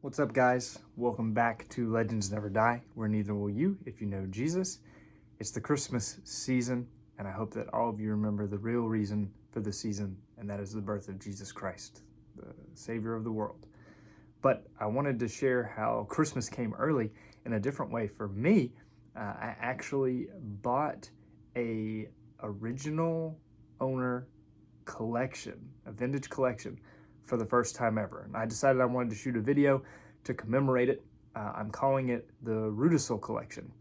What's up, guys? Welcome back to Legends Never Die, where neither will you if you know Jesus. It's the Christmas season, and I hope that all of you remember the real reason for the season, and that is the birth of Jesus Christ, the Savior of the world. But I wanted to share how Christmas came early in a different way. For me, I actually bought a original owner collection, a vintage collection, for the first time ever. And I decided I wanted to shoot a video to commemorate it. I'm calling it the Rudisill Collection.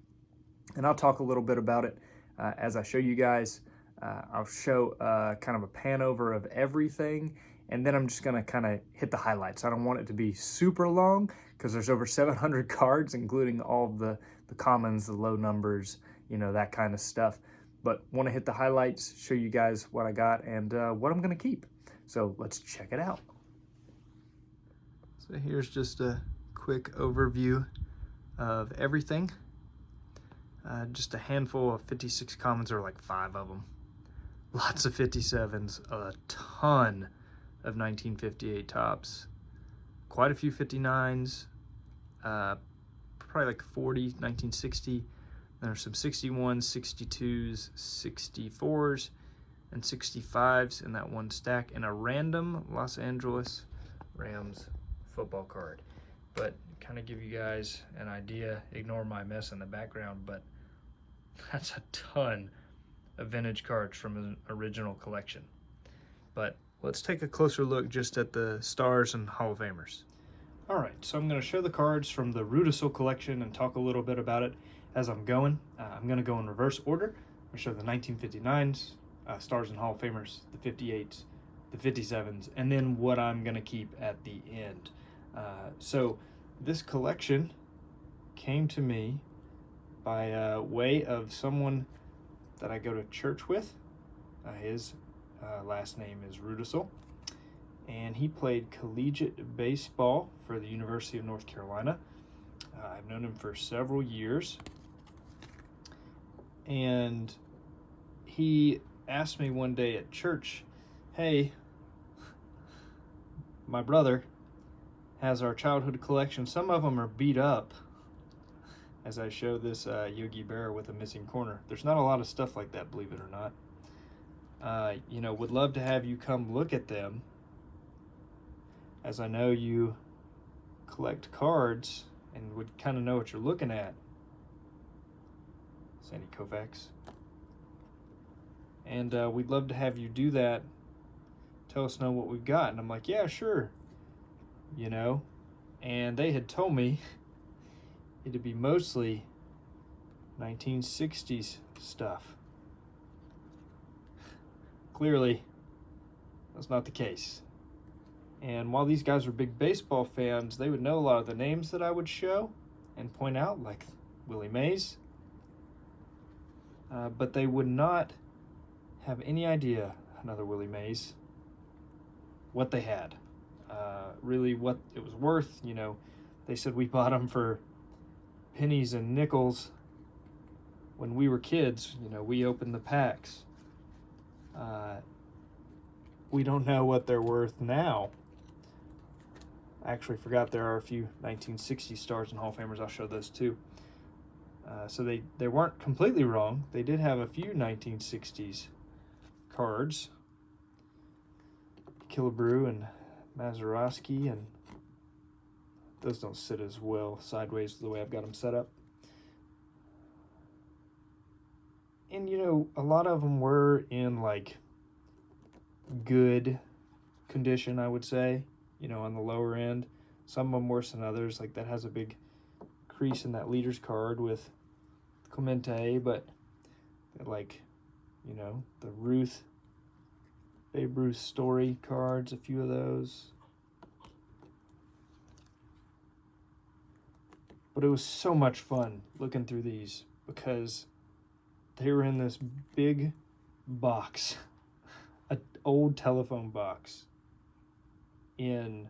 And I'll talk a little bit about it as I show you guys. I'll show kind of a pan over of everything, and then I'm just gonna kind of hit the highlights. I don't want it to be super long because there's over 700 cards, including all of the commons, the low numbers, that kind of stuff. But want to hit the highlights, show you guys what I got and what I'm gonna keep. So let's check it out. So here's just a quick overview of everything. Just a handful of 56 commons, or like 5 of them. Lots of 57s, a ton of 1958 tops, quite a few 59s, probably like 40, 1960. There's some 61s, 62s, 64s, and 65s in that one stack, and a random Los Angeles Rams football card. But kind of give you guys an idea, ignore my mess in the background, but that's a ton of vintage cards from an original collection. But let's take a closer look just at the stars and Hall of Famers. All right, so I'm going to show the cards from the Rudisill collection and talk a little bit about it as I'm going. I'm going to go in reverse order. I'm going to show the 1959s, stars and Hall of Famers, the 58s, the 57s, and then what I'm going to keep at the end. So this collection came to me by way of someone that I go to church with. His last name is Rudisill, and he played collegiate baseball for the University of North Carolina. I've known him for several years, and he asked me one day at church, "Hey, my brother has our childhood collection. Some of them are beat up," as I show this Yogi Berra with a missing corner. There's not a lot of stuff like that, believe it or not. Would love to have you come look at them, as I know you collect cards and would kind of know what you're looking at. Sandy Koufax. And we'd love to have you do that. Tell us know what we've got. And I'm like, yeah, sure. And they had told me it'd be mostly 1960s stuff. Clearly, that's not the case. And while these guys were big baseball fans, they would know a lot of the names that I would show and point out, like Willie Mays. But they would not have any idea, another Willie Mays, what they had. Really what it was worth. They said we bought them for pennies and nickels when we were kids. We opened the packs. We don't know what they're worth now. I actually forgot there are a few 1960 stars and Hall of Famers. I'll show those too. So they weren't completely wrong. They did have a few 1960s cards. Killebrew and Mazeroski, and those don't sit as well sideways the way I've got them set up. And a lot of them were in like good condition, I would say, on the lower end. Some of them worse than others. Like that has a big crease in that leader's card with Clemente, but like, the Babe Ruth story cards, a few of those. But it was so much fun looking through these because they were in this big box, an old telephone box in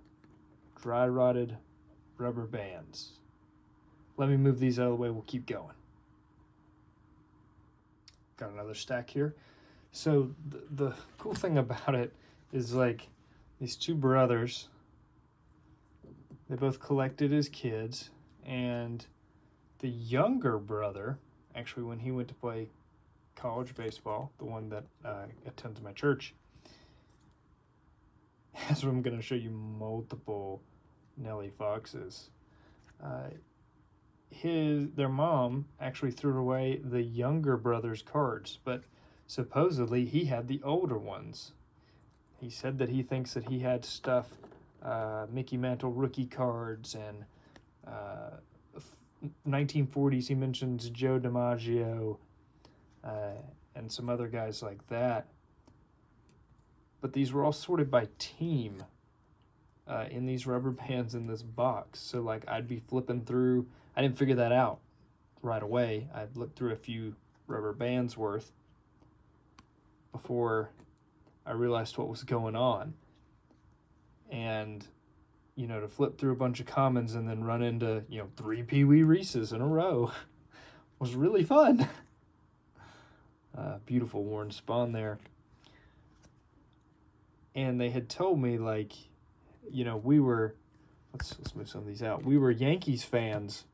dry rotted rubber bands. Let me move these out of the way, we'll keep going. Got another stack here. So the cool thing about it is like these two brothers They both collected as kids, and the younger brother, actually, when he went to play college baseball, the one that attends my church, that's what I'm going to show you multiple Nellie Foxes. Their mom actually threw away the younger brother's cards, but supposedly he had the older ones. He said that he thinks that he had stuff, Mickey Mantle rookie cards, and 1940s. He mentions Joe DiMaggio and some other guys like that. But these were all sorted by team in these rubber bands in this box. So like I'd be flipping through. I didn't figure that out right away. I'd looked through a few rubber bands worth before I realized what was going on. And, you know, to flip through a bunch of commons and then run into, 3 Pee Wee Reeses in a row was really fun. Beautiful Warren Spahn there. And they had told me, like, we were, let's move some of these out. We were Yankees fans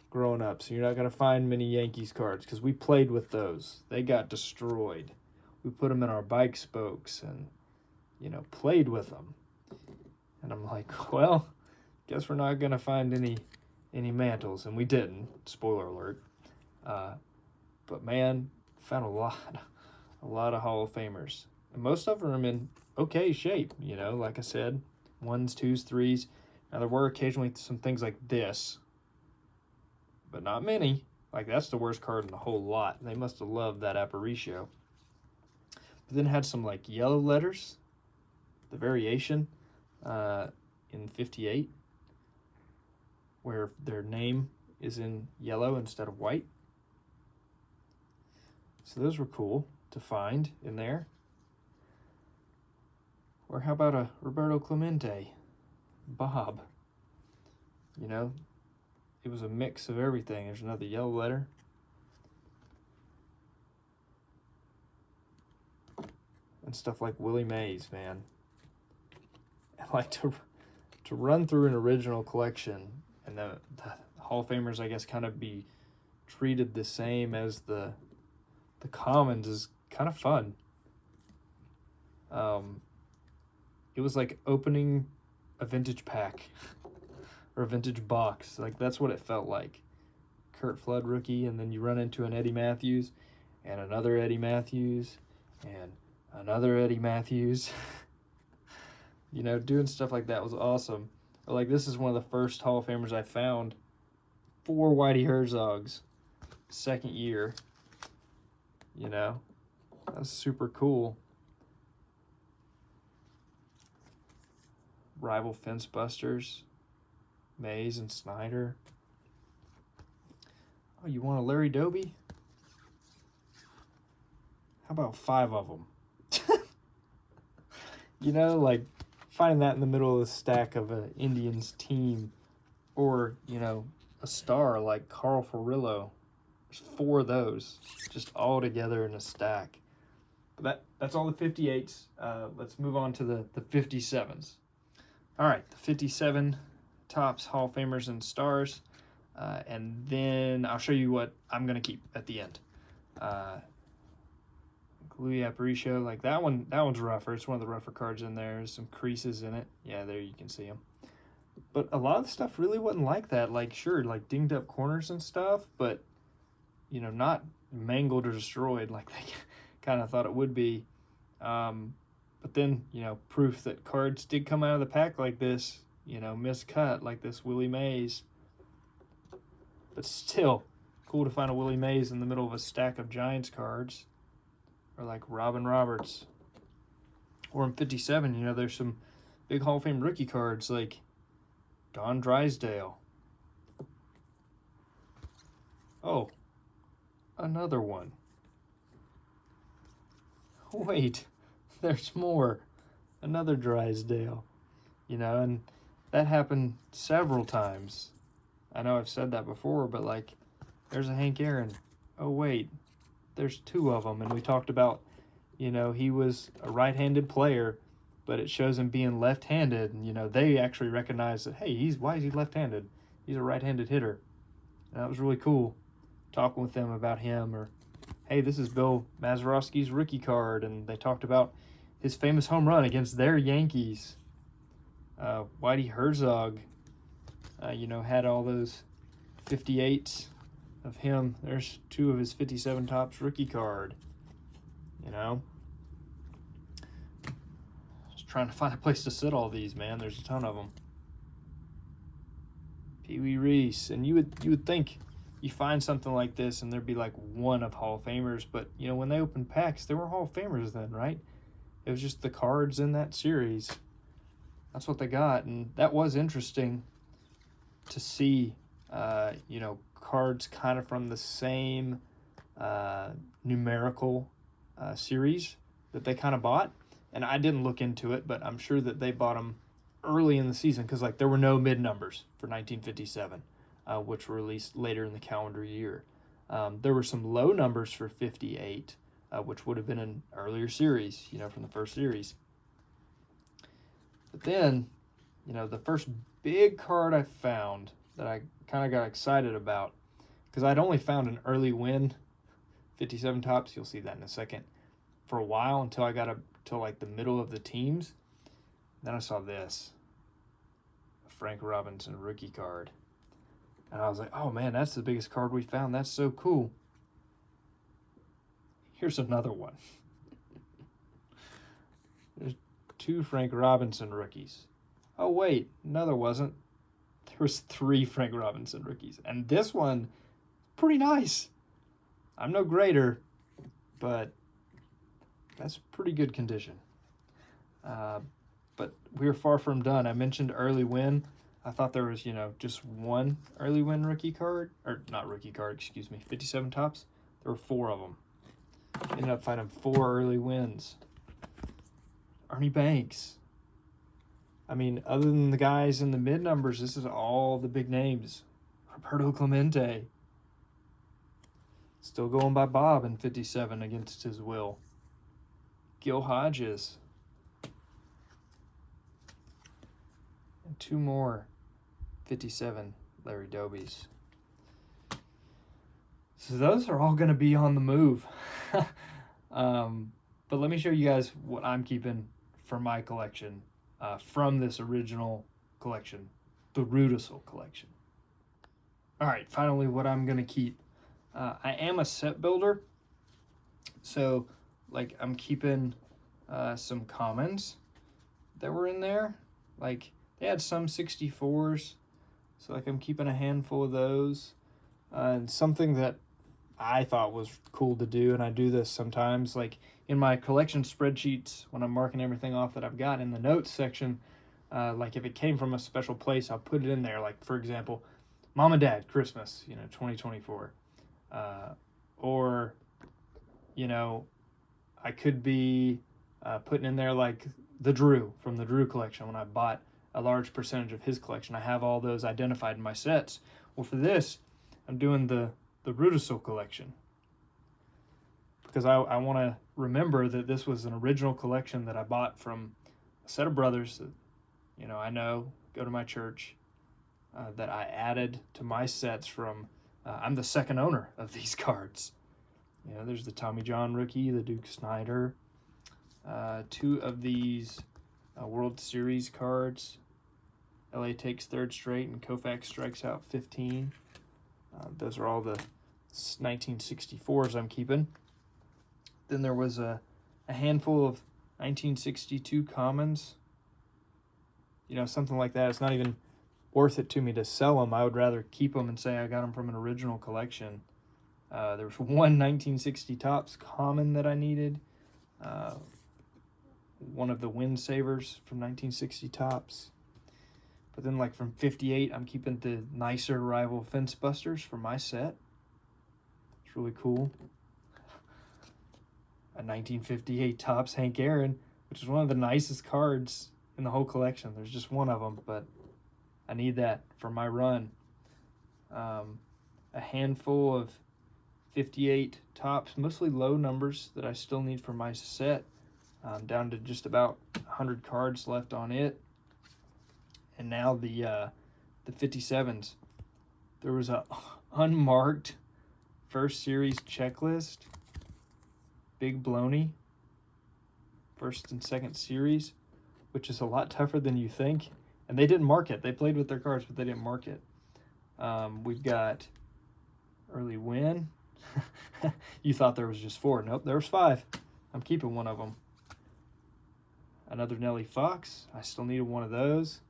growing up, so you're not going to find many Yankees cards because we played with those. They got destroyed. We put them in our bike spokes and, played with them. And I'm like, well, guess we're not going to find any Mantles. And we didn't. Spoiler alert. But, man, found a lot of Hall of Famers. And most of them are in okay shape, like I said, 1s, 2s, 3s. Now, there were occasionally some things like this, but not many. Like, that's the worst card in the whole lot. They must have loved that Aparicio. But then it had some, like, yellow letters, the variation in 58, where their name is in yellow instead of white. So those were cool to find in there. Or how about a Roberto Clemente, Bob? It was a mix of everything. There's another yellow letter. And stuff like Willie Mays, man. I like to run through an original collection, and the Hall of Famers, I guess, kind of be treated the same as the commons is kind of fun. It was like opening a vintage pack or a vintage box. Like, that's what it felt like. Curt Flood rookie, and then you run into an Eddie Matthews and another Eddie Matthews and another Eddie Matthews. Doing stuff like that was awesome. But, like, this is one of the first Hall of Famers I found. 4 Whitey Herzogs, second year. That's super cool. Rival Fence Busters, Mays and Snyder. Oh, you want a Larry Doby? How about 5 of them? Like finding that in the middle of the stack of an Indians team, or, a star like Carl Furillo. There's 4 of those just all together in a stack. But that's all the 58s. Let's move on to the 57s. All right, the 57 Topps Hall of Famers and Stars. And then I'll show you what I'm going to keep at the end. Louis Aparicio, like that one's rougher. It's one of the rougher cards in there. There's some creases in it. Yeah, there you can see them. But a lot of the stuff really wasn't like that. Like, sure, like dinged up corners and stuff, but, not mangled or destroyed like they kind of thought it would be. But then, proof that cards did come out of the pack like this, miscut, like this Willie Mays. But still, cool to find a Willie Mays in the middle of a stack of Giants cards. Or like Robin Roberts. Or in 57, there's some big Hall of Fame rookie cards like Don Drysdale. Oh, another one. Wait, there's more. Another Drysdale. And that happened several times. I know I've said that before, but like, there's a Hank Aaron. Oh, wait, there's 2 of them. And we talked about, he was a right-handed player, but it shows him being left-handed, and they actually recognize that, hey, why is he left-handed? He's a right-handed hitter. And that was really cool, talking with them about him. Or, hey, this is Bill Mazeroski's rookie card, and they talked about his famous home run against their Yankees. Whitey Herzog, had all those 58s of him. There's 2 of his 57 Topps rookie card. Just trying to find a place to sit all these, man. There's a ton of them. Pee Wee Reese, and you would think you find something like this and there'd be like one of Hall of Famers, but when they opened packs, there were Hall of Famers then, right? It was just the cards in that series. That's what they got, and that was interesting to see. Cards kind of from the same numerical series that they kind of bought, and I didn't look into it, but I'm sure that they bought them early in the season, because there were no mid numbers for 1957, which were released later in the calendar year. There were some low numbers for 58, which would have been an earlier series, from the first series. But then, the first big card I found that I kind of got excited about, because I'd only found an early win 57 Topps, you'll see that in a second, for a while, until I got up to like the middle of the teams. Then I saw this, a Frank Robinson rookie card. And I was like, oh man, that's the biggest card we found. That's so cool. Here's another one. There's 2 Frank Robinson rookies. Oh wait, no there wasn't. There was 3 Frank Robinson rookies. And this one, pretty nice. I'm no grader, but that's pretty good condition. But we're far from done. I mentioned early win. I thought there was, just one early win rookie card. Or not rookie card, excuse me. 57 Topps. There were 4 of them. Ended up finding 4 early wins. Ernie Banks. I mean, other than the guys in the mid numbers, this is all the big names. Roberto Clemente. Still going by Bob in 57 against his will. Gil Hodges. And 2 more 57 Larry Dobies. So those are all going to be on the move. But let me show you guys what I'm keeping for my collection from this original collection, the Rudisill collection. All right, finally what I'm going to keep. I am a set builder, so like I'm keeping some commons that were in there. Like they had some 64s, so like I'm keeping a handful of those. And something that I thought was cool to do, and I do this sometimes, like in my collection spreadsheets when I'm marking everything off that I've got in the notes section, like if it came from a special place, I'll put it in there. Like for example, Mom and Dad Christmas, 2024. Or, I could be putting in there like the Drew from the Drew collection. When I bought a large percentage of his collection, I have all those identified in my sets. Well, for this, I'm doing the Rudisill collection, because I want to remember that this was an original collection that I bought from a set of brothers that, I know, go to my church, that I added to my sets from, I'm the second owner of these cards. There's the Tommy John rookie, the Duke Snider, 2 of these World Series cards. LA takes 3rd straight and Koufax strikes out 15. Those are all the 1964s I'm keeping. Then there was a handful of 1962 commons. Something like that. It's not even worth it to me to sell them. I would rather keep them and say I got them from an original collection. There was one 1960 Topps common that I needed. One of the Wind Savers from 1960 Topps. But then like from 58, I'm keeping the nicer Rival Fence Busters for my set. It's really cool. A 1958 Topps Hank Aaron, which is one of the nicest cards in the whole collection. There's just one of them, but I need that for my run. A handful of 58 Topps, mostly low numbers that I still need for my set. down to just about 100 cards left on it. And now the 57s. There was a unmarked first series checklist. Big Bloney. First and second series, which is a lot tougher than you think. And they didn't mark it. They played with their cards, but they didn't mark it. We've got Early Win. You thought there was just 4. Nope, there was 5. I'm keeping one of them. Another Nellie Fox. I still needed one of those.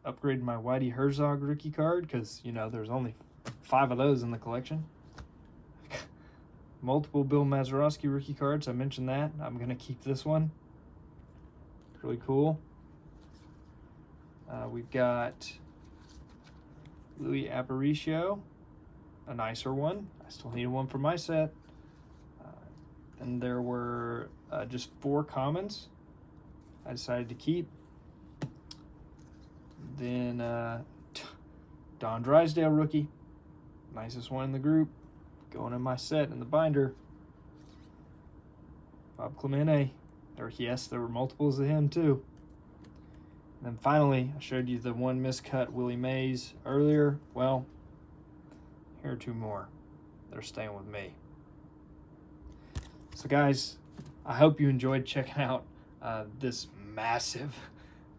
Upgraded my Whitey Herzog rookie card because, you know, there's only 5 of those in the collection. Multiple Bill Mazeroski rookie cards. I mentioned that. I'm going to keep this one. Really cool. We've got Louis Aparicio, a nicer one. I still needed one for my set. And there were just 4 commons I decided to keep. Then Don Drysdale rookie, nicest one in the group, going in my set in the binder. Bob Clemente, there were multiples of him too. And then finally, I showed you the one miscut Willie Mays earlier. Well, here are 2 more. They're staying with me. So guys, I hope you enjoyed checking out this massive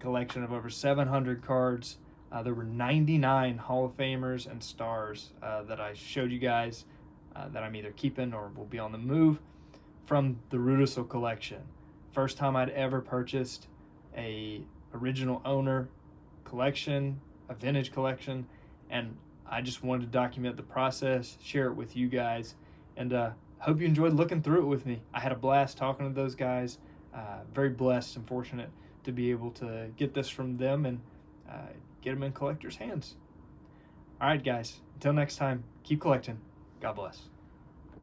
collection of over 700 cards. There were 99 Hall of Famers and stars that I showed you guys that I'm either keeping or will be on the move from the Rudisill collection. First time I'd ever purchased a original owner collection, a vintage collection, and I just wanted to document the process, share it with you guys, and hope you enjoyed looking through it with me. I had a blast talking to those guys. Very blessed and fortunate to be able to get this from them and get them in collectors' hands. All right, guys, until next time, keep collecting. God bless.